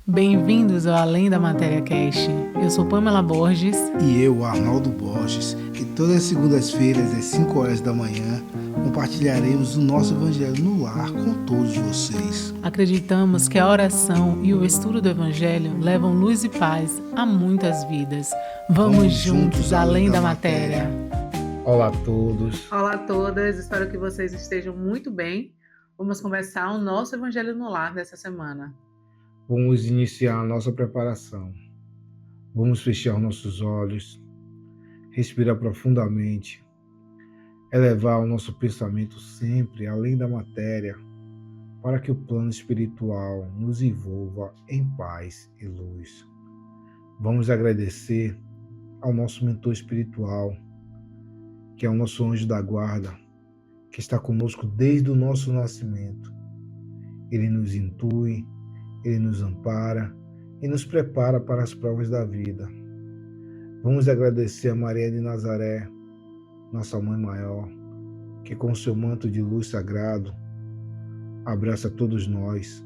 Bem-vindos ao Além da Matéria Cast. Eu sou Pamela Borges. E eu, Arnaldo Borges. E todas as segundas-feiras, às 5 horas da manhã, compartilharemos o nosso Evangelho no lar com todos vocês. Acreditamos que a oração e o estudo do Evangelho levam luz e paz a muitas vidas. Vamos juntos além da matéria. Olá a todos. Olá a todas, espero que vocês estejam muito bem. Vamos começar o nosso Evangelho no lar dessa semana. Vamos iniciar a nossa preparação. Vamos fechar nossos olhos, respirar profundamente, elevar o nosso pensamento sempre além da matéria, para que o plano espiritual nos envolva em paz e luz. Vamos agradecer ao nosso mentor espiritual, que é o nosso anjo da guarda, que está conosco desde o nosso nascimento. Ele nos intui, ele nos ampara e nos prepara para as provas da vida. Vamos agradecer a Maria de Nazaré, nossa Mãe Maior, que com seu manto de luz sagrado abraça todos nós,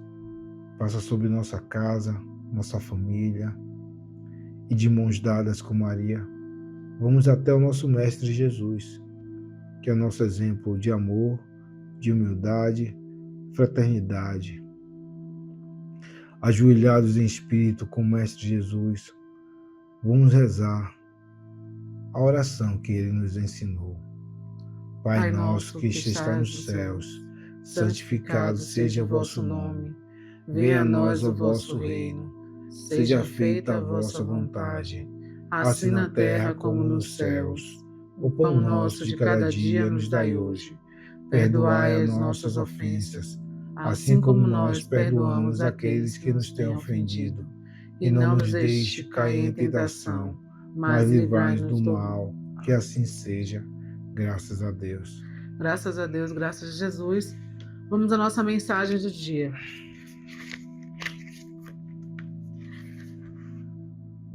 passa sobre nossa casa, nossa família, e de mãos dadas com Maria, vamos até o nosso Mestre Jesus, que é nosso exemplo de amor, de humildade, fraternidade. Ajoelhados em espírito com o Mestre Jesus, vamos rezar a oração que ele nos ensinou. Pai nosso que está nos céus, santificado seja o vosso nome. Venha a nós o vosso reino. Seja feita a vossa vontade, assim na terra como nos céus. O pão nosso de cada dia nos dai hoje. Perdoai as nossas ofensas, assim como nós perdoamos aqueles que nos têm ofendido. E não nos deixe cair em tentação, mas livrai-nos do mal. Que assim seja. Graças a Deus. Graças a Deus, graças a Jesus. Vamos à nossa mensagem do dia.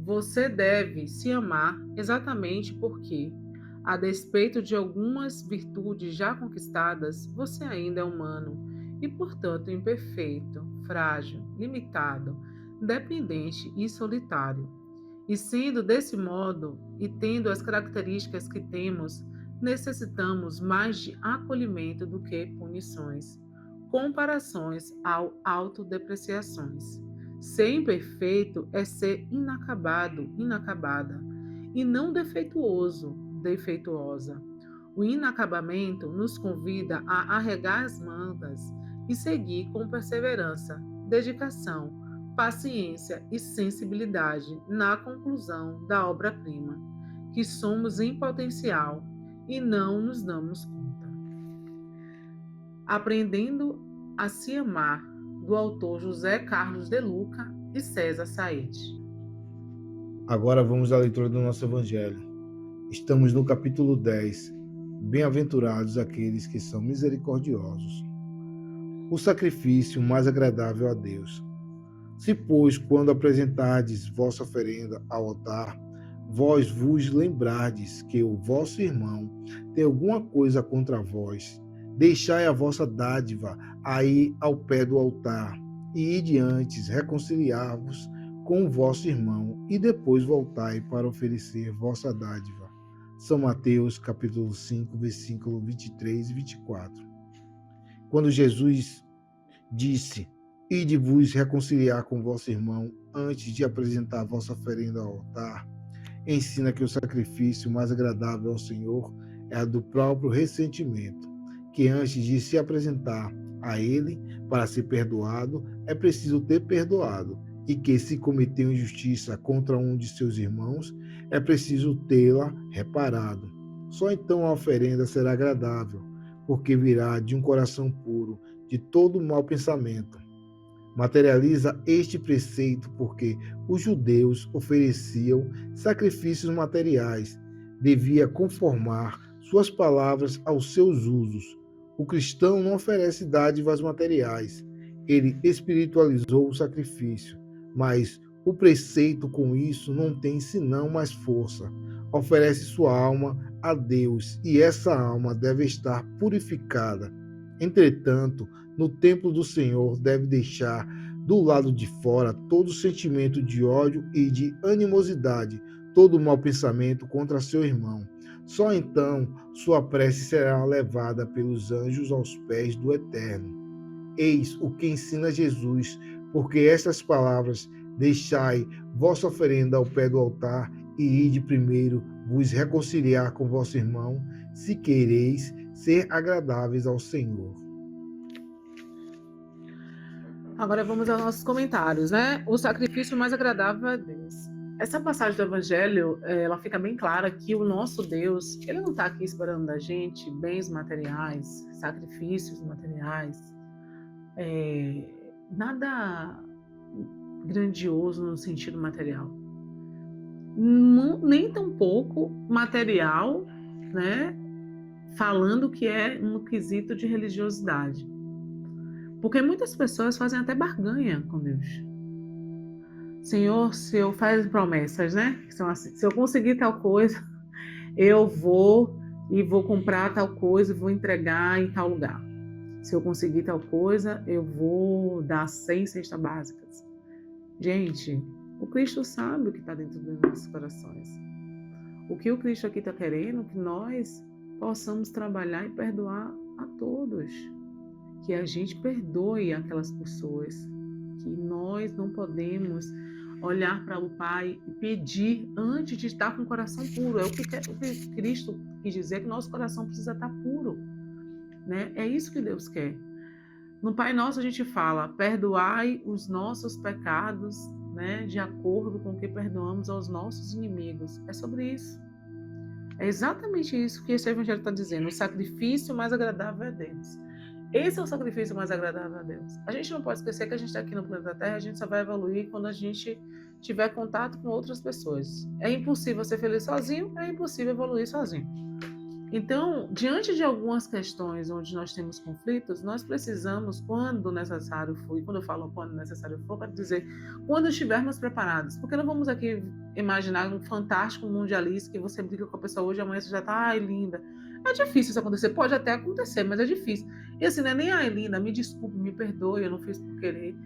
Você deve se amar exatamente porque, a despeito de algumas virtudes já conquistadas, você ainda é humano e, portanto, imperfeito, frágil, limitado, dependente e solitário. E sendo desse modo e tendo as características que temos, necessitamos mais de acolhimento do que punições, comparações ou autodepreciações. Ser imperfeito é ser inacabado, inacabada, e não defeituoso, defeituosa. O inacabamento nos convida a arregar as mangas e seguir com perseverança, dedicação, paciência e sensibilidade na conclusão da obra-prima, que somos em potencial e não nos damos conta. Aprendendo a se amar, do autor José Carlos de Luca e César Said. Agora vamos à leitura do nosso Evangelho. Estamos no capítulo 10. Bem-aventurados aqueles que são misericordiosos. O sacrifício mais agradável a Deus. Se, pois, quando apresentardes vossa oferenda ao altar, vós vos lembrardes que o vosso irmão tem alguma coisa contra vós, deixai a vossa dádiva aí ao pé do altar, e ide antes reconciliar-vos com o vosso irmão, e depois voltai para oferecer vossa dádiva. São Mateus, capítulo 5, versículo 23 e 24. Quando Jesus disse: ide vos reconciliar com vosso irmão antes de apresentar vossa oferenda ao altar, ensina que o sacrifício mais agradável ao Senhor é a do próprio ressentimento, que antes de se apresentar a Ele para ser perdoado, é preciso ter perdoado, e que se cometeu injustiça contra um de seus irmãos, é preciso tê-la reparado. Só então a oferenda será agradável, porque virá de um coração puro, de todo mau pensamento. Materializa este preceito porque os judeus ofereciam sacrifícios materiais, devia conformar suas palavras aos seus usos. O cristão não oferece dádivas materiais, ele espiritualizou o sacrifício, mas o preceito com isso não tem senão mais força. Oferece sua alma a Deus e essa alma deve estar purificada. Entretanto, no templo do Senhor deve deixar do lado de fora todo sentimento de ódio e de animosidade, todo mau pensamento contra seu irmão. Só então sua prece será levada pelos anjos aos pés do Eterno. Eis o que ensina Jesus, porque estas palavras: deixai vossa oferenda ao pé do altar e ide primeiro vos reconciliar com vosso irmão, se quereis ser agradáveis ao Senhor. Agora vamos aos nossos comentários, né? O sacrifício mais agradável a Deus. Essa passagem do Evangelho, ela fica bem clara que o nosso Deus, ele não está aqui esperando da gente bens materiais, sacrifícios materiais, nada grandioso no sentido material. Nem tampouco material, né? Falando que é um quesito de religiosidade. Porque muitas pessoas fazem até barganha com Deus. Senhor, se eu faço promessas, né? Que são assim, se eu conseguir tal coisa, eu vou comprar tal coisa e vou entregar em tal lugar. Se eu conseguir tal coisa, eu vou dar 100 cestas básicas. Gente, o Cristo sabe o que está dentro dos nossos corações. O que o Cristo aqui está querendo é que nós possamos trabalhar e perdoar a todos. Que a gente perdoe aquelas pessoas. Que nós não podemos olhar para o Pai e pedir antes de estar com o coração puro. É o que Cristo quis dizer, que nosso coração precisa estar puro. Né? É isso que Deus quer. No Pai Nosso a gente fala: perdoai os nossos pecados, né, de acordo com o que perdoamos aos nossos inimigos. É sobre isso. É exatamente isso que esse Evangelho está dizendo. O sacrifício mais agradável é Deus. Esse é o sacrifício mais agradável a Deus. A gente não pode esquecer que a gente está aqui no planeta Terra, a gente só vai evoluir quando a gente tiver contato com outras pessoas. É impossível ser feliz sozinho, é impossível evoluir sozinho. Então, diante de algumas questões onde nós temos conflitos, nós precisamos, quando necessário for, e quando eu falo quando necessário for, quero dizer, quando estivermos preparados. Porque não vamos aqui imaginar um fantástico mundialista que você briga com a pessoa hoje, amanhã você já está, ai, linda. É difícil isso acontecer, pode até acontecer, mas é difícil. E assim, não é nem, ai, linda, me desculpe, me perdoe, eu não fiz por querer.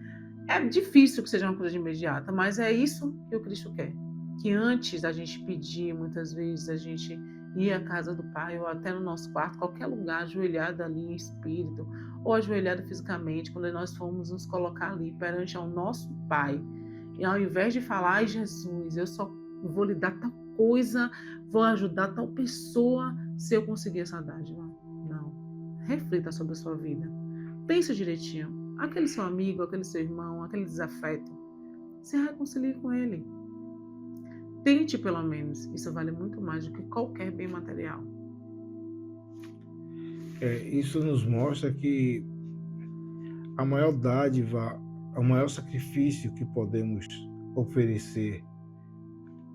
É difícil que seja uma coisa de imediata, mas é isso que o Cristo quer. Que antes da gente pedir, muitas vezes, a gente ir à casa do Pai, ou até no nosso quarto, qualquer lugar, ajoelhado ali em espírito, ou ajoelhado fisicamente, quando nós formos nos colocar ali perante ao nosso Pai, e ao invés de falar: ai, Jesus, eu só vou lhe dar tal coisa, vou ajudar tal pessoa, se eu conseguir essa dádiva. Não. Reflita sobre a sua vida. Pense direitinho. Aquele seu amigo, aquele seu irmão, aquele desafeto, se reconcilie com ele. Tente, pelo menos. Isso vale muito mais do que qualquer bem material. Isso nos mostra que a maior dádiva, o maior sacrifício que podemos oferecer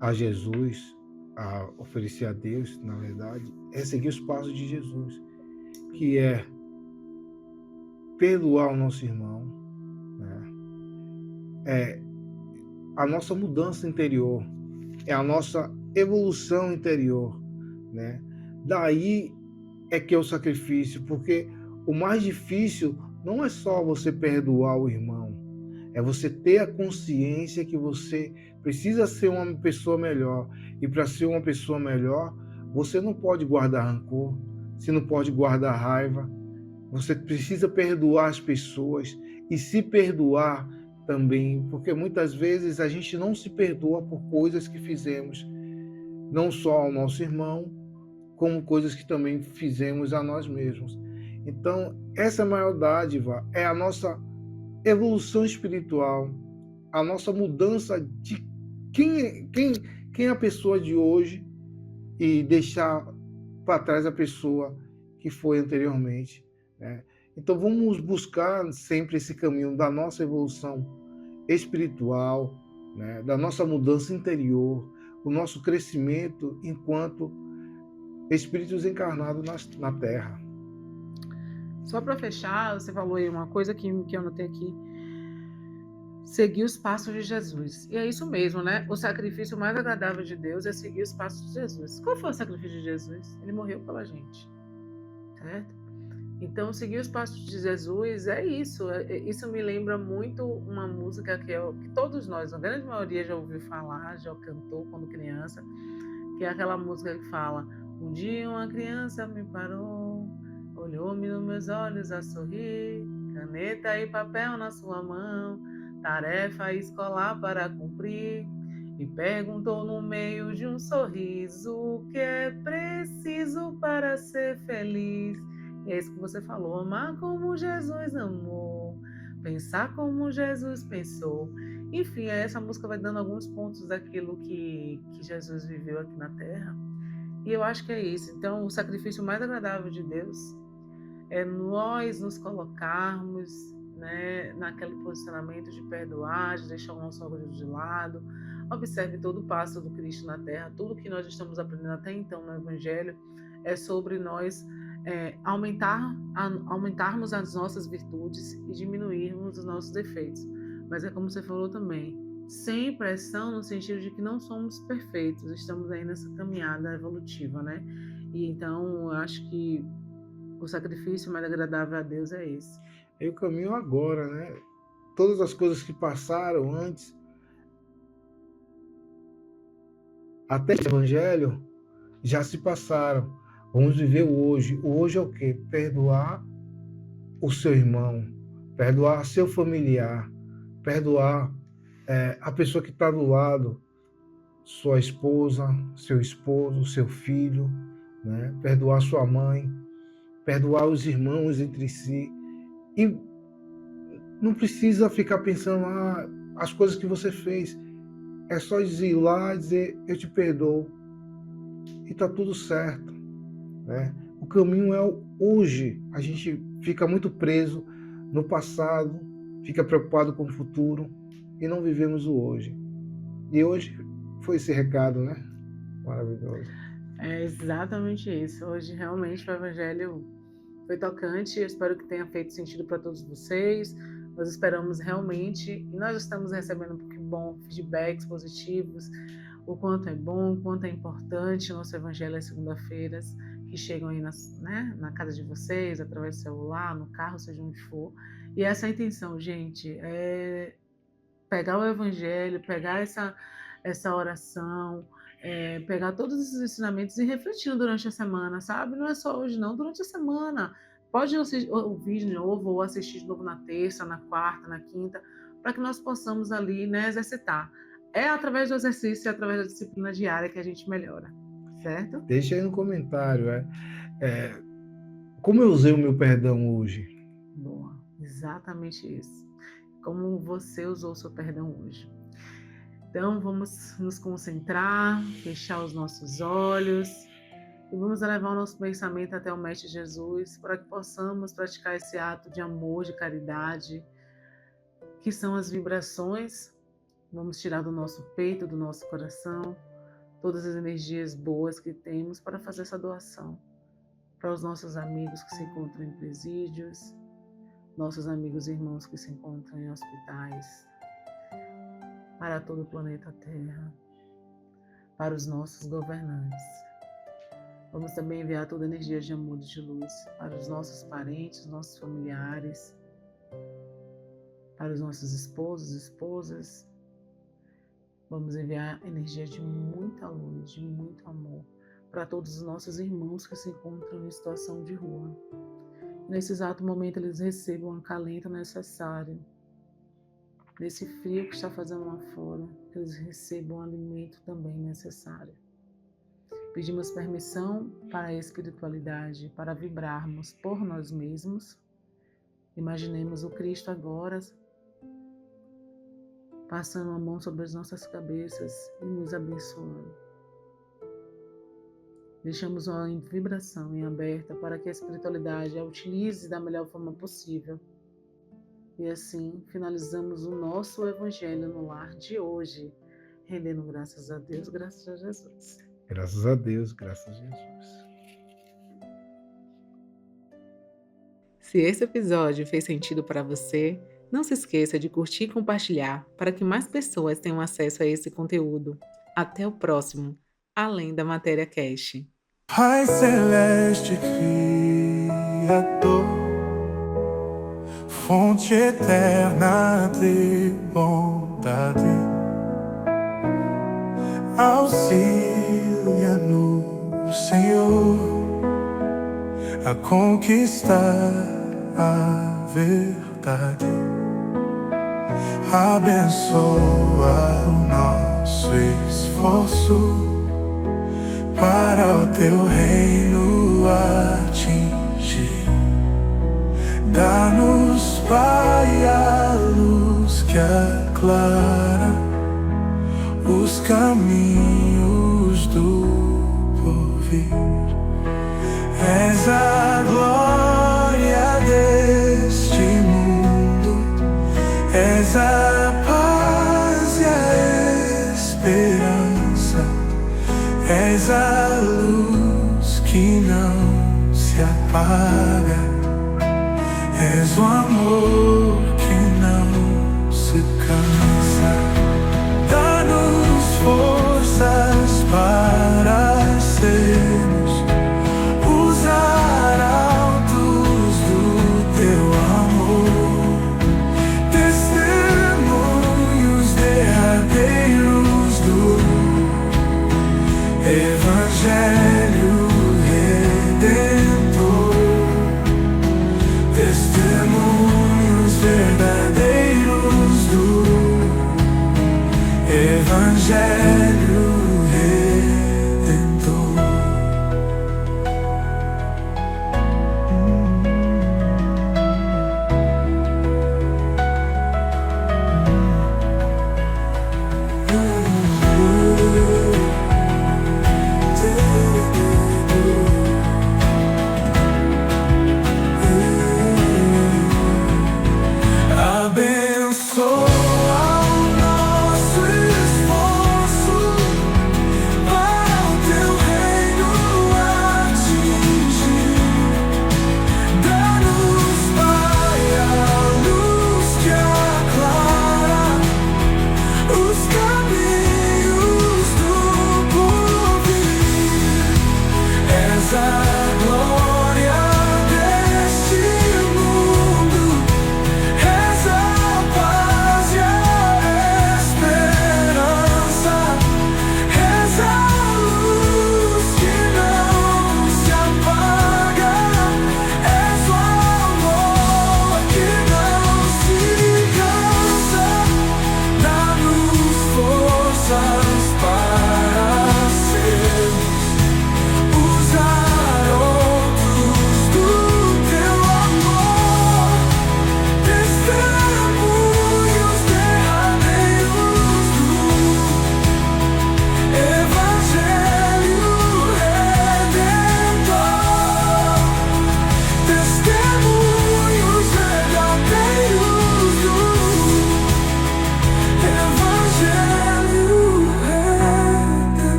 a Jesus, a oferecer a Deus, na verdade, é seguir os passos de Jesus, que é perdoar o nosso irmão, né? É a nossa mudança interior, é a nossa evolução interior, né? Daí é que é o sacrifício, porque o mais difícil não é só você perdoar o irmão, é você ter a consciência que você precisa ser uma pessoa melhor, e para ser uma pessoa melhor, você não pode guardar rancor, você não pode guardar raiva, você precisa perdoar as pessoas e se perdoar também, porque muitas vezes a gente não se perdoa por coisas que fizemos, não só ao nosso irmão, como coisas que também fizemos a nós mesmos. Então, essa maior dádiva é a nossa evolução espiritual, a nossa mudança de quem é a pessoa de hoje e deixar para trás a pessoa que foi anteriormente, né? Então vamos buscar sempre esse caminho da nossa evolução espiritual, né? Da nossa mudança interior, o nosso crescimento enquanto espíritos encarnados na Terra. Só para fechar, você falou aí uma coisa que eu anotei aqui: seguir os passos de Jesus. E é isso mesmo, né? O sacrifício mais agradável de Deus é seguir os passos de Jesus. Qual foi o sacrifício de Jesus? Ele morreu pela gente, certo? Então, seguir os passos de Jesus é isso. Isso me lembra muito uma música que todos nós, a grande maioria, já ouviu falar, já cantou quando criança, que é aquela música que fala: um dia uma criança me parou, olhou-me nos meus olhos a sorrir, caneta e papel na sua mão, tarefa escolar para cumprir, e perguntou no meio de um sorriso o que é preciso para ser feliz. E é isso que você falou: amar como Jesus amou, pensar como Jesus pensou. Enfim, essa música vai dando alguns pontos daquilo que Jesus viveu aqui na Terra. E eu acho que é isso. Então, o sacrifício mais agradável de Deus é nós nos colocarmos, né, naquele posicionamento de perdoar, de deixar o nosso orgulho de lado. Observe todo o passo do Cristo na Terra. Tudo que nós estamos aprendendo até então no Evangelho é sobre nós aumentarmos as nossas virtudes e diminuirmos os nossos defeitos. Mas é como você falou também, sem pressão, no sentido de que não somos perfeitos, estamos aí nessa caminhada evolutiva, né? E então, eu acho que o sacrifício mais agradável a Deus é esse. É o caminho agora, né? Todas as coisas que passaram antes, até o Evangelho, já se passaram. Vamos viver o hoje. O hoje é o quê? Perdoar o seu irmão, perdoar seu familiar, perdoar a pessoa que está do lado, sua esposa, seu esposo, seu filho, né? Perdoar sua mãe, perdoar os irmãos entre si. E não precisa ficar pensando as coisas que você fez. É só ir lá e dizer: eu te perdoo. E está tudo certo, né? O caminho é o hoje. A gente fica muito preso no passado, fica preocupado com o futuro e não vivemos o hoje. E hoje foi esse recado, né? Maravilhoso. É exatamente isso. Hoje realmente o Evangelho foi tocante. Eu espero que tenha feito sentido para todos vocês. Nós esperamos realmente, e nós estamos recebendo feedbacks positivos, o quanto é bom, o quanto é importante o nosso Evangelho às segunda-feiras, que chegam aí na casa de vocês, através do celular, no carro, seja onde for. E essa é a intenção, gente, é pegar o Evangelho, pegar essa oração, pegar todos esses ensinamentos e refletindo durante a semana, sabe? Não é só hoje, não, durante a semana. Pode ouvir de novo ou assistir de novo na terça, na quarta, na quinta, para que nós possamos ali, né, exercitar. É através do exercício, é através da disciplina diária que a gente melhora, certo? Deixa aí no comentário, como eu usei o meu perdão hoje? Boa, exatamente isso. Como você usou o seu perdão hoje. Então, vamos nos concentrar, fechar os nossos olhos e vamos levar o nosso pensamento até o Mestre Jesus para que possamos praticar esse ato de amor, de caridade, que são as vibrações. Vamos tirar do nosso peito, do nosso coração, todas as energias boas que temos para fazer essa doação para os nossos amigos que se encontram em presídios, nossos amigos e irmãos que se encontram em hospitais, para todo o planeta Terra, para os nossos governantes. Vamos também enviar toda a energia de amor e de luz para os nossos parentes, nossos familiares, para os nossos esposos, esposas. Vamos enviar energia de muita luz, de muito amor para todos os nossos irmãos que se encontram em situação de rua. Nesse exato momento eles recebam o acalento necessário. Nesse frio que está fazendo lá fora, que eles recebam o alimento também necessário. Pedimos permissão para a espiritualidade, para vibrarmos por nós mesmos. Imaginemos o Cristo agora passando a mão sobre as nossas cabeças e nos abençoando. Deixamos uma vibração em aberta para que a espiritualidade a utilize da melhor forma possível. E assim finalizamos o nosso Evangelho no lar de hoje, rendendo graças a Deus, graças a Jesus. Graças a Deus, graças a Jesus. Se esse episódio fez sentido para você, não se esqueça de curtir e compartilhar para que mais pessoas tenham acesso a esse conteúdo. Até o próximo, Além da Matéria Cast. Pai Celeste, Criador, fonte eterna de bondade, auxilia-nos, Senhor, a conquistar a verdade. Abençoa o nosso esforço para o teu reino atingir. Dá-nos, Pai, a luz que aclara os caminhos do porvir. És a glória deste mundo, és a paz e a esperança, és a luz que não se apaga, és o amor que não se cansa. Dá-nos forças para sermos os arautos do teu amor, testemunhos derradeiros do Evangelho Redentor, testemunhos verdadeiros do Evangelho